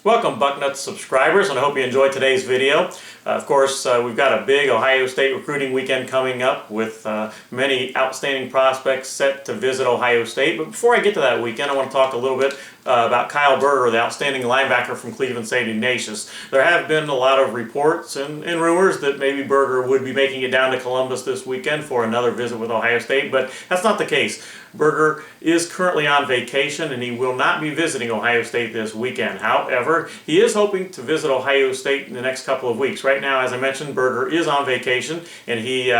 Welcome Bucknuts subscribers, and I hope you enjoyed today's video. Of course, we've got a big Ohio State recruiting weekend coming up with many outstanding prospects set to visit Ohio State. But before I get to that weekend, I want to talk a little bit about Kyle Berger, the outstanding linebacker from Cleveland St. Ignatius. There have been a lot of reports and rumors that maybe Berger would be making it down to Columbus this weekend for another visit with Ohio State, but that's not the case. Berger is currently on vacation and he will not be visiting Ohio State this weekend. However, he is hoping to visit Ohio State in the next couple of weeks. Right now, as I mentioned, Berger is on vacation and he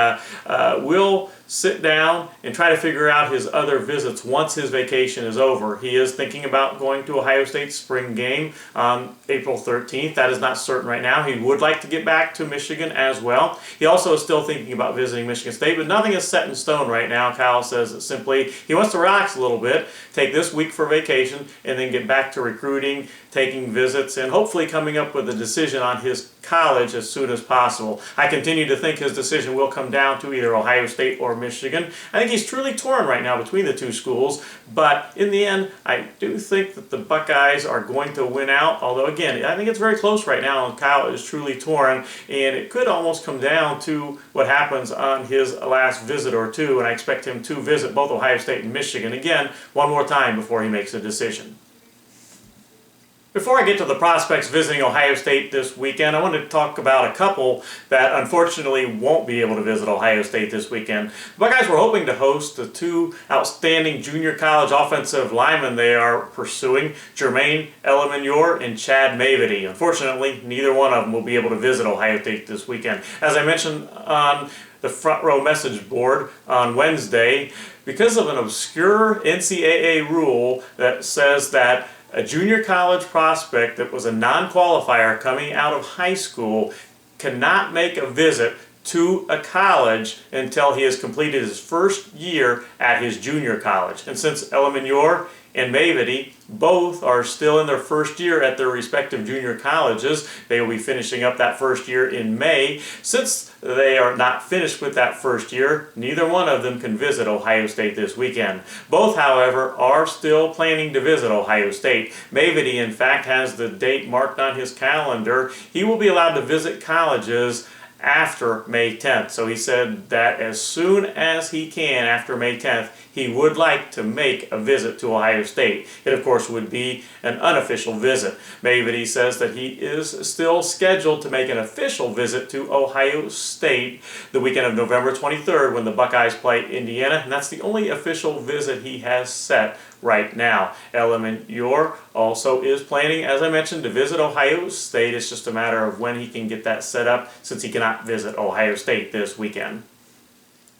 will sit down and try to figure out his other visits once his vacation is over. He is thinking about going to Ohio State's spring game on April 13th. That is not certain right now. He would like to get back to Michigan as well. He also is still thinking about visiting Michigan State, but nothing is set in stone right now. Kyle says that simply he wants to relax a little bit, take this week for vacation, and then get back to recruiting, taking visits, and hopefully coming up with a decision on his college as soon as possible. I continue to think his decision will come down to either Ohio State or Michigan. I think he's truly torn right now between the two schools, but in the end, I do think that the Buckeyes are going to win out, although again, I think it's very close right now, and Kyle is truly torn, and it could almost come down to what happens on his last visit or two, and I expect him to visit both Ohio State and Michigan again one more time before he makes a decision. Before I get to the prospects visiting Ohio State this weekend, I wanted to talk about a couple that unfortunately won't be able to visit Ohio State this weekend. The Buckeyes were hoping to host the two outstanding junior college offensive linemen they are pursuing, Jermaine Elamanior and Chad Mavety. Unfortunately, neither one of them will be able to visit Ohio State this weekend. As I mentioned on the front row message board on Wednesday, because of an obscure NCAA rule that says that a junior college prospect that was a non-qualifier coming out of high school cannot make a visit to a college until he has completed his first year at his junior college. And since Elamanior and Mavety both are still in their first year at their respective junior colleges, they will be finishing up that first year in May. Since they are not finished with that first year, neither one of them can visit Ohio State this weekend. Both, however, are still planning to visit Ohio State. Mavety, in fact, has the date marked on his calendar. He will be allowed to visit colleges after May 10th. So he said that as soon as he can after May 10th, he would like to make a visit to Ohio State. It, of course, would be an unofficial visit. Mavety says that he is still scheduled to make an official visit to Ohio State the weekend of November 23rd when the Buckeyes play Indiana, and that's the only official visit he has set right now. Elamanior also is planning, as I mentioned, to visit Ohio State. It's just a matter of when he can get that set up since he cannot visit Ohio State this weekend.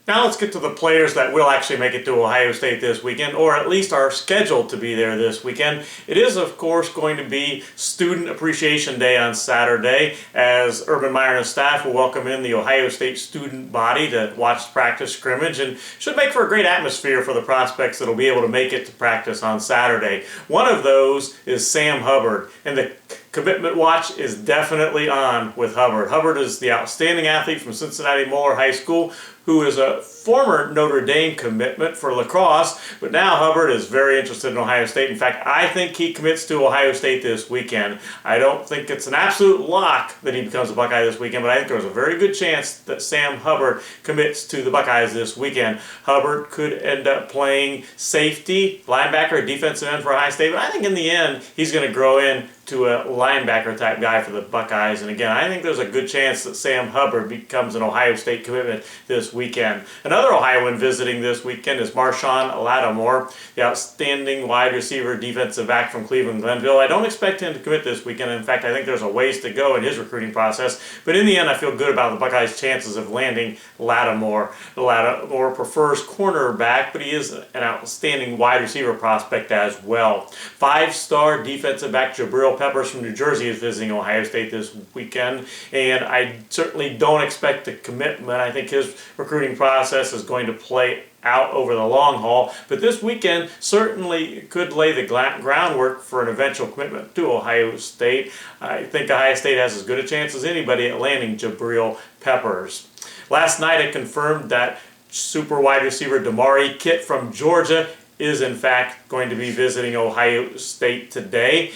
Now let's get to the players that will actually make it to Ohio State this weekend, or at least are scheduled to be there this weekend. It is, of course, going to be Student Appreciation Day on Saturday, as Urban Meyer and his staff will welcome in the Ohio State student body to watch practice scrimmage, and should make for a great atmosphere for the prospects that will be able to make it to practice on Saturday. One of those is Sam Hubbard, and the commitment watch is definitely on with Hubbard. Hubbard is the outstanding athlete from Cincinnati Moeller High School, who is a former Notre Dame commitment for lacrosse, but now Hubbard is very interested in Ohio State. In fact, I think he commits to Ohio State this weekend. I don't think it's an absolute lock that he becomes a Buckeye this weekend, but I think there's a very good chance that Sam Hubbard commits to the Buckeyes this weekend. Hubbard could end up playing safety, linebacker, defensive end for Ohio State, but I think in the end, he's going to grow in to a linebacker type guy for the Buckeyes. And again, I think there's a good chance that Sam Hubbard becomes an Ohio State commitment this weekend. Another Ohioan visiting this weekend is Marshawn Lattimore, the outstanding wide receiver defensive back from Cleveland Glenville. I don't expect him to commit this weekend. In fact, I think there's a ways to go in his recruiting process. But in the end, I feel good about the Buckeyes' chances of landing Lattimore. Lattimore prefers cornerback, but he is an outstanding wide receiver prospect as well. Five-star defensive back Jabril Peppers from New Jersey is visiting Ohio State this weekend, and I certainly don't expect a commitment. I think his recruiting process is going to play out over the long haul, but this weekend certainly could lay the groundwork for an eventual commitment to Ohio State. I think Ohio State has as good a chance as anybody at landing Jabril Peppers. Last night I confirmed that super wide receiver Damari Kitt from Georgia is in fact going to be visiting Ohio State today.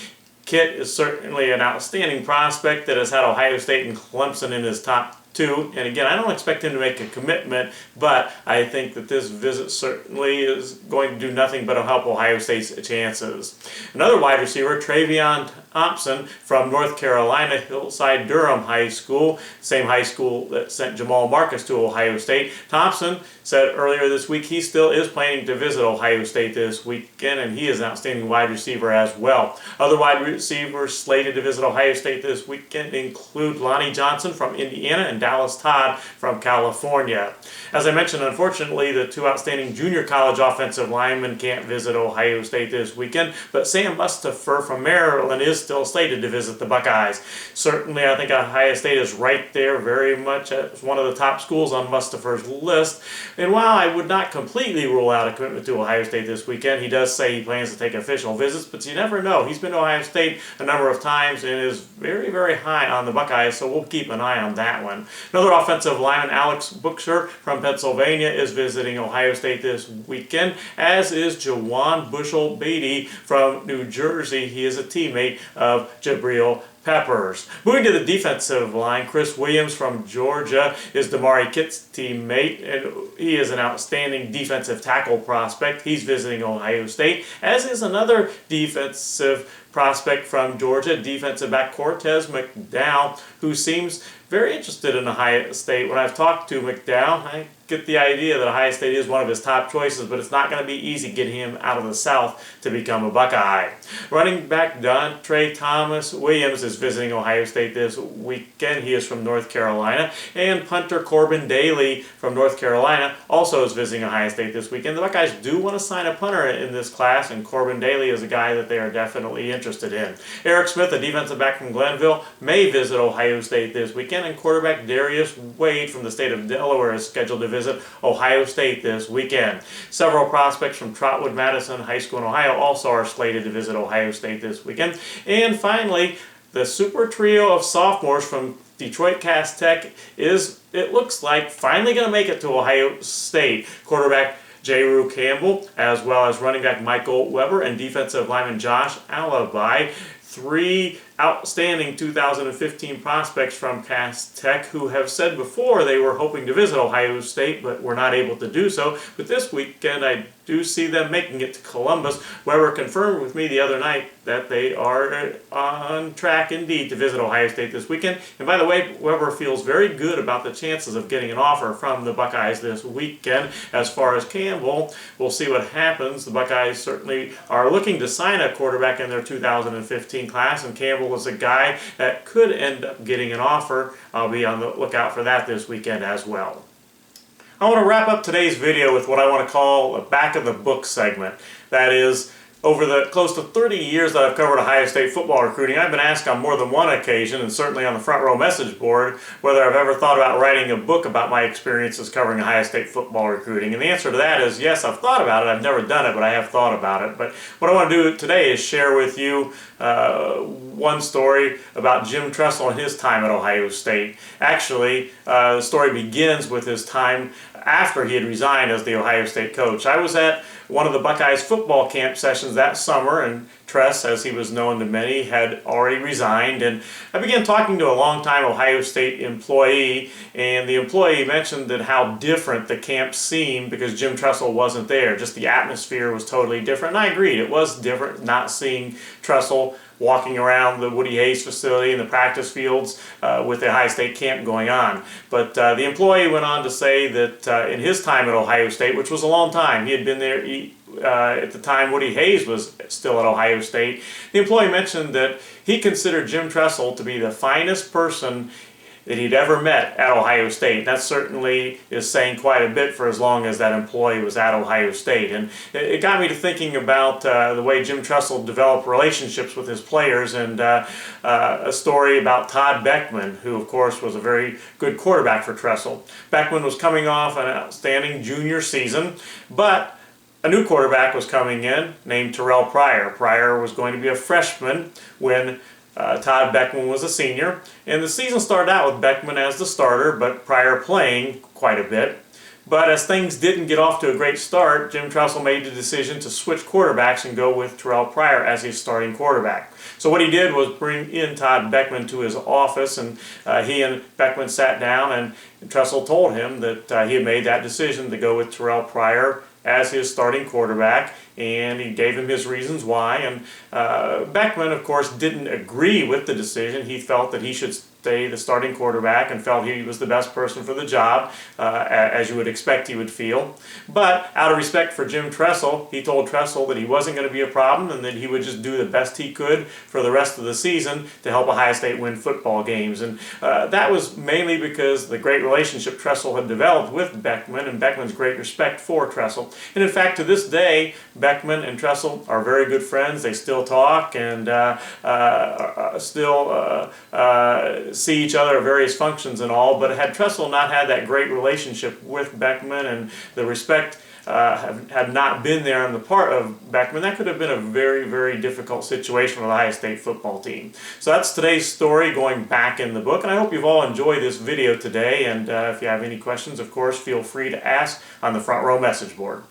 Kit is certainly an outstanding prospect that has had Ohio State and Clemson in his top two. And again, I don't expect him to make a commitment, but I think that this visit certainly is going to do nothing but help Ohio State's chances. Another wide receiver, Travion Thompson from North Carolina, Hillside Durham High School, same high school that sent Jamal Marcus to Ohio State. Thompson said earlier this week he still is planning to visit Ohio State this weekend, and he is an outstanding wide receiver as well. Other wide receivers slated to visit Ohio State this weekend include Lonnie Johnson from Indiana and Dallas Todd from California. As I mentioned, unfortunately, the two outstanding junior college offensive linemen can't visit Ohio State this weekend, but Sam Mustipher from Maryland is still slated to visit the Buckeyes. Certainly, I think Ohio State is right there very much as one of the top schools on Mustipher's list. And while I would not completely rule out a commitment to Ohio State this weekend, he does say he plans to take official visits, but you never know. He's been to Ohio State a number of times and is very, very high on the Buckeyes, so we'll keep an eye on that one. Another offensive lineman, Alex Bookshire from Pennsylvania, is visiting Ohio State this weekend, as is Jawan Bushell-Beatty from New Jersey. He is a teammate of Jabril Peppers. Moving to the defensive line, Chris Williams from Georgia is Damari Kitt's teammate, and he is an outstanding defensive tackle prospect. He's visiting Ohio State, as is another defensive prospect from Georgia, defensive back Cortez McDowell, who seems very interested in Ohio State. When I've talked to McDowell, I get the idea that Ohio State is one of his top choices, but it's not going to be easy getting him out of the South to become a Buckeye. Running back Dontre Thomas Williams is visiting Ohio State this weekend. He is from North Carolina. And punter Corbin Daly from North Carolina also is visiting Ohio State this weekend. The Buckeyes do want to sign a punter in this class, and Corbin Daly is a guy that they are definitely interested in. Eric Smith, a defensive back from Glenville, may visit Ohio State this weekend, and quarterback Darius Wade from the state of Delaware is scheduled to visit Ohio State this weekend. Several prospects from Trotwood Madison High School in Ohio also are slated to visit Ohio State this weekend. And finally, the super trio of sophomores from Detroit Cass Tech is, it looks like, finally going to make it to Ohio State. Quarterback J. Rue Campbell, as well as running back Michael Weber and defensive lineman Josh Alibi. Three outstanding 2015 prospects from Cass Tech who have said before they were hoping to visit Ohio State but were not able to do so. But this weekend I do see them making it to Columbus. Weber confirmed with me the other night that they are on track indeed to visit Ohio State this weekend. And by the way, Weber feels very good about the chances of getting an offer from the Buckeyes this weekend. As far as Campbell, we'll see what happens. The Buckeyes certainly are looking to sign a quarterback in their 2015 class, and Campbell was a guy that could end up getting an offer. I'll be on the lookout for that this weekend as well. I want to wrap up today's video with what I want to call a back of the book segment. That is, over the close to 30 years that I've covered Ohio State football recruiting, I've been asked on more than one occasion, and certainly on the front row message board, whether I've ever thought about writing a book about my experiences covering Ohio State football recruiting. And the answer to that is yes, I've thought about it. I've never done it, but I have thought about it. But what I want to do today is share with you one story about Jim Tressel and his time at Ohio State. Actually, the story begins with his time after he had resigned as the Ohio State coach. I was at one of the Buckeyes football camp sessions that summer, and Tress, as he was known to many, had already resigned, and I began talking to a longtime Ohio State employee, and the employee mentioned that how different the camp seemed because Jim Tressel wasn't there. Just the atmosphere was totally different, and I agreed. It was different not seeing Tressel walking around the Woody Hayes facility and the practice fields with the Ohio State camp going on. But the employee went on to say that in his time at Ohio State, which was a long time, he had been there at the time Woody Hayes was still at Ohio State, the employee mentioned that he considered Jim Tressel to be the finest person that he'd ever met at Ohio State. That certainly is saying quite a bit for as long as that employee was at Ohio State. And it got me to thinking about the way Jim Tressel developed relationships with his players, and a story about Todd Beckman, who of course was a very good quarterback for Tressel. Beckman was coming off an outstanding junior season, but a new quarterback was coming in named Terrell Pryor. Pryor was going to be a freshman when Todd Beckman was a senior, and the season started out with Beckman as the starter, but Pryor playing quite a bit. But as things didn't get off to a great start, Jim Tressel made the decision to switch quarterbacks and go with Terrell Pryor as his starting quarterback. So what he did was bring in Todd Beckman to his office, and he and Beckman sat down, and Tressel told him that he had made that decision to go with Terrell Pryor as his starting quarterback, and he gave him his reasons why. And Beckman, of course, didn't agree with the decision. He felt that he should stay the starting quarterback and felt he was the best person for the job, as you would expect he would feel. But out of respect for Jim Tressel, he told Tressel that he wasn't going to be a problem and that he would just do the best he could for the rest of the season to help Ohio State win football games. And that was mainly because the great relationship Tressel had developed with Beckman and Beckman's great respect for Tressel. And in fact, to this day, Beckman and Tressel are very good friends. They still talk and still see each other at various functions and all. But had Tressel not had that great relationship with Beckman and the respect had not been there on the part of Beckman, that could have been a very, very difficult situation for the Ohio State football team. So that's today's story going back in the book, and I hope you've all enjoyed this video today. And if you have any questions, of course, feel free to ask on the Front Row message board.